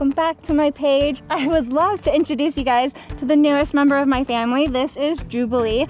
Welcome back to my page. I would love to introduce you guys to the newest member of my family. This is Jubilee.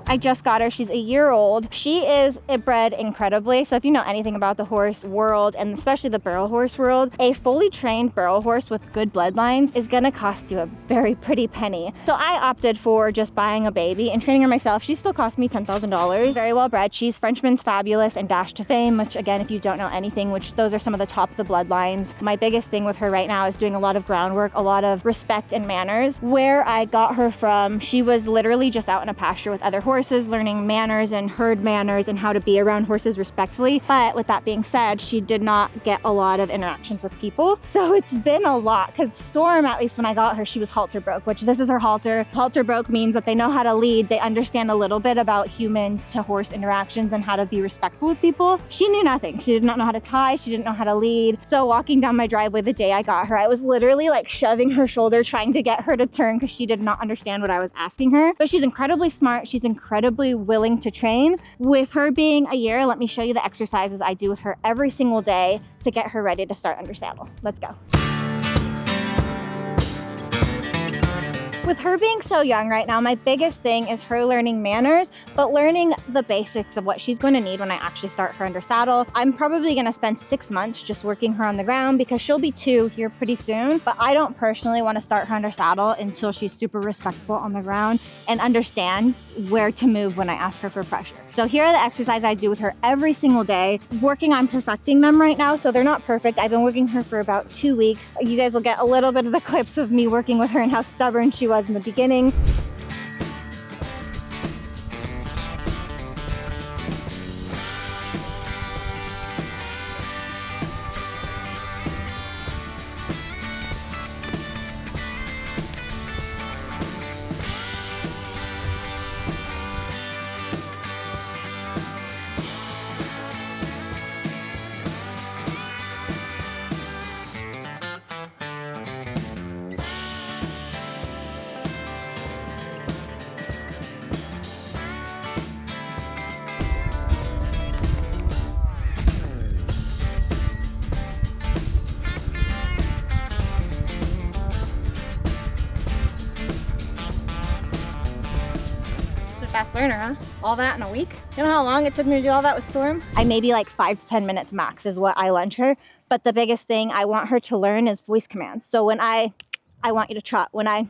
I just got her. She's a year old. She is bred incredibly. So if you know anything about the horse world, and especially the barrel horse world, a fully trained barrel horse with good bloodlines is gonna cost you a very pretty penny. So I opted for just buying a baby and training her myself. She still cost me $10,000. Very well bred. She's Frenchman's Fabulous and Dash to Fame, which again, if you don't know anything, which those are some of the top of the bloodlines. My biggest thing with her right now is doing a lot of groundwork, a lot of respect and manners. Where I got her from, she was literally just out in a pasture with other horses, learning manners and herd manners and how to be around horses respectfully. But with that being said, she did not get a lot of interactions with people. So it's been a lot, because Storm, at least when I got her, she was halter broke, which this is her halter. Halter broke means that they know how to lead. They understand a little bit about human to horse interactions and how to be respectful with people. She knew nothing. She did not know how to tie. She didn't know how to lead. So walking down my driveway the day I got her, I was literally like shoving her shoulder, trying to get her to turn because she did not understand what I was asking her. But she's incredibly smart. She's incredibly willing to train. With her being a year, let me show you the exercises I do with her every single day to get her ready to start under saddle. Let's go. With her being so young right now, my biggest thing is her learning manners, but learning the basics of what she's going to need when I actually start her under saddle. I'm probably going to spend 6 months just working her on the ground because she'll be 2 here pretty soon, but I don't personally want to start her under saddle until she's super respectful on the ground and understands where to move when I ask her for pressure. So here are the exercises I do with her every single day, working on perfecting them right now. So they're not perfect. I've been working her for about 2 weeks. You guys will get a little bit of the clips of me working with her and how stubborn she was in the beginning. Fast learner, huh? All that in a week? You know how long it took me to do all that with Storm? I maybe like 5 to 10 minutes max is what I lunge her. But the biggest thing I want her to learn is voice commands. So when I want you to trot, when I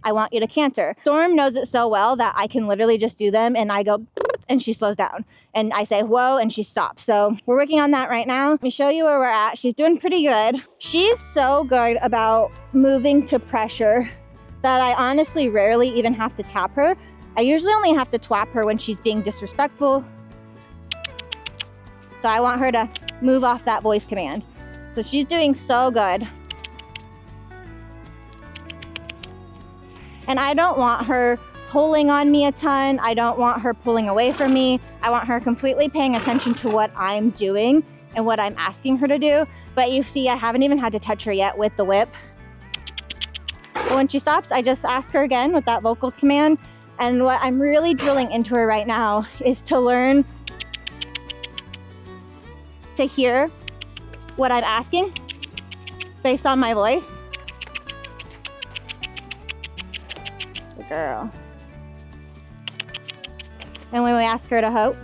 want you to canter. Storm knows it so well that I can literally just do them and I go and she slows down. And I say, whoa, and she stops. So we're working on that right now. Let me show you where we're at. She's doing pretty good. She's so good about moving to pressure that I honestly rarely even have to tap her. I usually only have to twap her when she's being disrespectful. So I want her to move off that voice command. So she's doing so good. And I don't want her pulling on me a ton. I don't want her pulling away from me. I want her completely paying attention to what I'm doing and what I'm asking her to do. But you see, I haven't even had to touch her yet with the whip. But when she stops, I just ask her again with that vocal command. And what I'm really drilling into her right now is to learn to hear what I'm asking based on my voice. Good girl. And when we ask her to hope,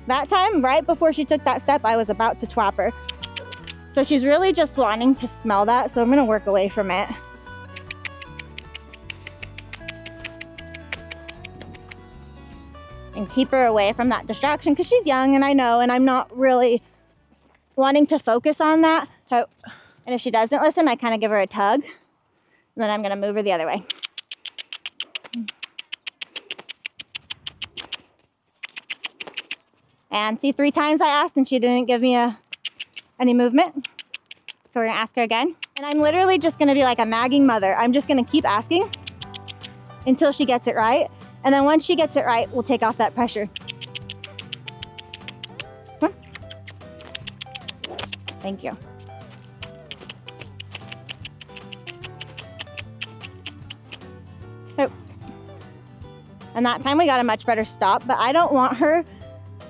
that time, right before she took that step, I was about to twap her. So she's really just wanting to smell that, so I'm gonna work away from it. And keep her away from that distraction, because she's young and I know, and I'm not really wanting to focus on that. So, and if she doesn't listen, I kind of give her a tug, and then I'm gonna move her the other way. And see, 3 times I asked and she didn't give me any movement. So we're gonna ask her again. And I'm literally just gonna be like a nagging mother. I'm just gonna keep asking until she gets it right. And then once she gets it right, we'll take off that pressure. Come on. Thank you. And that time we got a much better stop, but I don't want her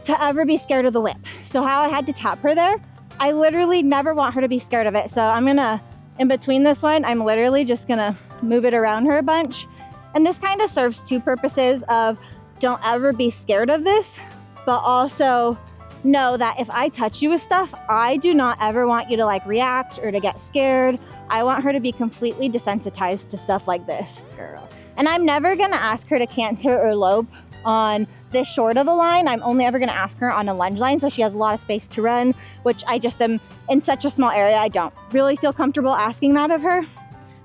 to ever be scared of the whip. So how I had to tap her there, I literally never want her to be scared of it. So I'm gonna, in between this one, I'm literally just gonna move it around her a bunch. And this kind of serves two purposes of don't ever be scared of this, but also know that if I touch you with stuff, I do not ever want you to like react or to get scared. I want her to be completely desensitized to stuff like this. Girl. And I'm never gonna ask her to canter or lope on this short of a line. I'm only ever gonna ask her on a lunge line, so she has a lot of space to run, which I just am in such a small area. I don't really feel comfortable asking that of her,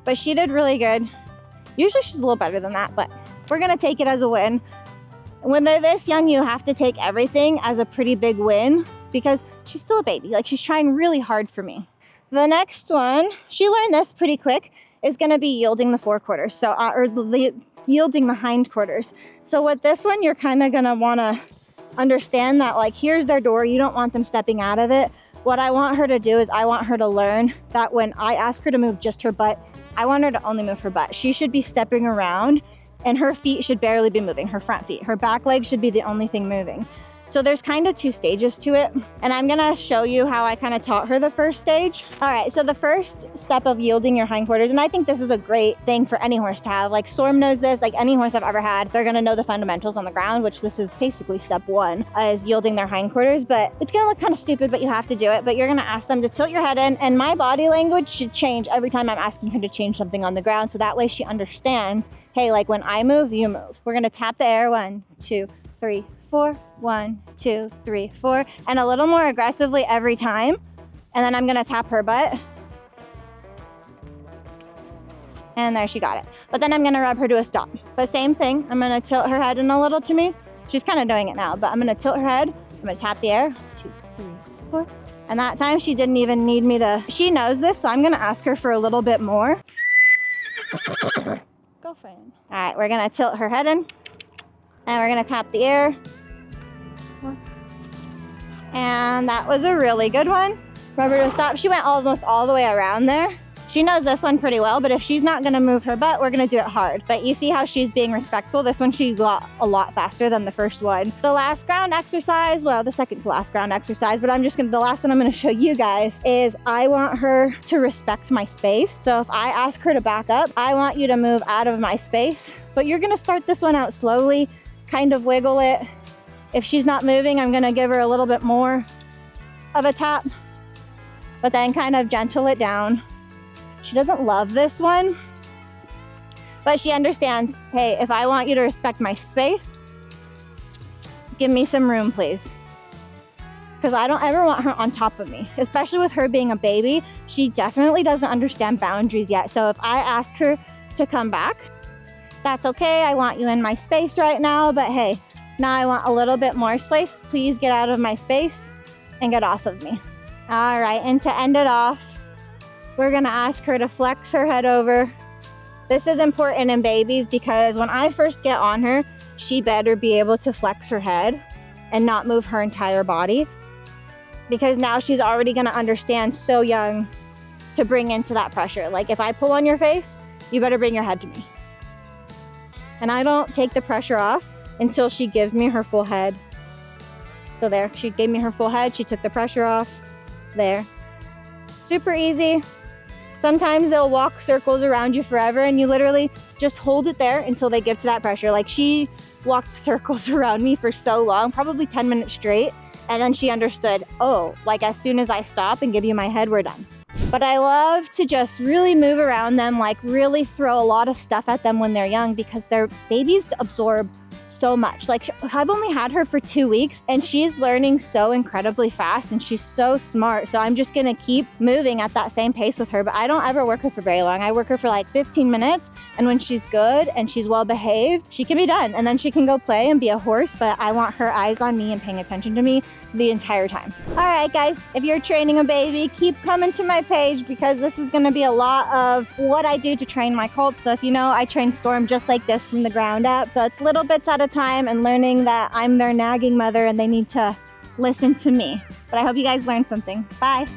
but she did really good. Usually she's a little better than that, but we're gonna take it as a win. When they're this young, you have to take everything as a pretty big win because she's still a baby. Like, she's trying really hard for me. The next one, she learned this pretty quick, is gonna be yielding the forequarters, so yielding the hindquarters. So with this one, you're kind of gonna wanna understand that like, here's their door, you don't want them stepping out of it. What I want her to do is I want her to learn that when I ask her to move just her butt, I want her to only move her butt. She should be stepping around and her feet should barely be moving, her front feet. Her back leg should be the only thing moving. So there's kind of two stages to it. And I'm gonna show you how I kind of taught her the first stage. All right, so the first step of yielding your hindquarters, and I think this is a great thing for any horse to have. Like Storm knows this, like any horse I've ever had, they're gonna know the fundamentals on the ground, which this is basically step one, is yielding their hindquarters. But it's gonna look kind of stupid, but you have to do it. But you're gonna ask them to tilt your head in, and my body language should change every time I'm asking her to change something on the ground. So that way she understands, hey, like when I move, you move. We're gonna tap the air, 1, 2, 3, 4, 1, 2, 3, 4, and a little more aggressively every time. And then I'm gonna tap her butt. And there, she got it. But then I'm gonna rub her to a stop. But same thing, I'm gonna tilt her head in a little to me. She's kind of doing it now, but I'm gonna tilt her head. I'm gonna tap the air, 2, 3, 4. And that time she didn't even need me to, she knows this, so I'm gonna ask her for a little bit more. Go friend. All right, we're gonna tilt her head in. And we're gonna tap the air. And that was a really good one. Rubber to stop. She went almost all the way around there. She knows this one pretty well, but if she's not gonna move her butt, we're gonna do it hard. But you see how she's being respectful? This one she got a lot faster than the first one. The last ground exercise, well, the second to last ground exercise, but the last one I'm gonna show you guys is I want her to respect my space. So if I ask her to back up, I want you to move out of my space. But you're gonna start this one out slowly, kind of wiggle it. If she's not moving, I'm gonna give her a little bit more of a tap, but then kind of gentle it down. She doesn't love this one, but she understands, hey, if I want you to respect my space, give me some room, please. Because I don't ever want her on top of me, especially with her being a baby. She definitely doesn't understand boundaries yet. So if I ask her to come back, that's okay. I want you in my space right now, but hey, now I want a little bit more space. Please get out of my space and get off of me. All right, and to end it off, we're gonna ask her to flex her head over. This is important in babies because when I first get on her, she better be able to flex her head and not move her entire body, because now she's already gonna understand so young to bring into that pressure. Like if I pull on your face, you better bring your head to me. And I don't take the pressure off until she gives me her full head. So there, she gave me her full head, she took the pressure off. There. Super easy. Sometimes they'll walk circles around you forever and you literally just hold it there until they give to that pressure. Like she walked circles around me for so long, probably 10 minutes straight. And then she understood, oh, like as soon as I stop and give you my head, we're done. But I love to just really move around them, like really throw a lot of stuff at them when they're young because their babies absorb so much. Like I've only had her for 2 weeks and she's learning so incredibly fast and she's so smart. So I'm just gonna keep moving at that same pace with her, but I don't ever work her for very long. I work her for like 15 minutes and when she's good and she's well behaved, she can be done and then she can go play and be a horse, but I want her eyes on me and paying attention to me the entire time. All right, guys, if you're training a baby, keep coming to my page because this is gonna be a lot of what I do to train my colts. So if you know, I train Storm just like this from the ground up. So it's little bits at a time and learning that I'm their nagging mother and they need to listen to me. But I hope you guys learned something. Bye.